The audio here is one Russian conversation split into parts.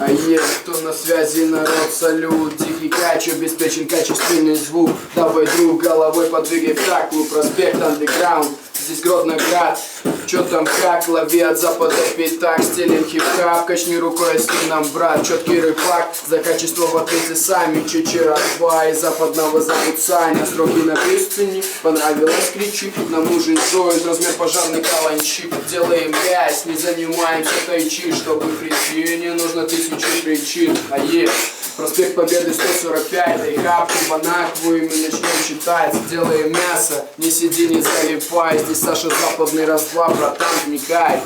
Кто на связи, народ, салют. Тихий кач, обеспечен качественный звук. Давай, друг, головой подвигай в таклу. Проспект Андеграунд, здесь Гродноград. Чё там как, лови от запада пятак. Стелим хип-хап, качни рукой, если нам, брат. Чёткий рыбак, за качество в ответе сами. Чечера 2 из западного зовут Саня. Строки на песни, понравилось, кричи. Нам нужен джойнт, размер пожарной каланчи. Делаем грязь, не занимаемся тайчи. Чтобы прийти, не нужно тысячи причин. Проспект Победы 145, рейхап, Кубанакву, и мы начнем читать. Делаем мясо, не сиди, не залипай. Здесь Саша Западный, раз-два, братан, вникай.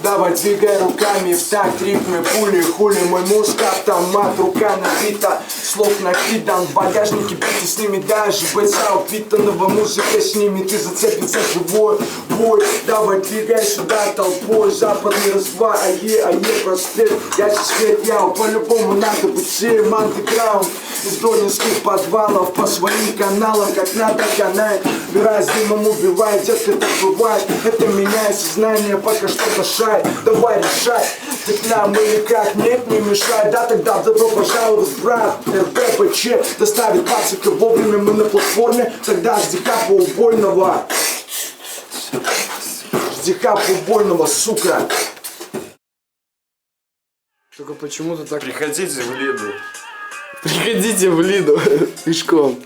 Давай двигай руками в такт, ритмы, пули, хули. Мой мозг автомат, рука набита, слов накидан. В багажнике биты, с ними даже бойца упитанного. Музыка с ними, ты зацепится живой бой. Давай двигай сюда толпой, Западный, раз-два, проспект. Я свет, по-любому надо быть андеграунд. Из донецких подвалов по своим каналам, как надо канает. Убирай с дымом, убивай, детка, так бывает. Это меняет сознание, пока что-то шает. Давай решай, ты к нам или как, нет, не мешай. Да, тогда добро пожаловать, брат. РППЧ доставит пацика вовремя, мы на платформе. Тогда жди капа убойного. Жди капа убойного, сука. Только почему-то так... Приходите в Лиду. Приходите в Лиду пешком.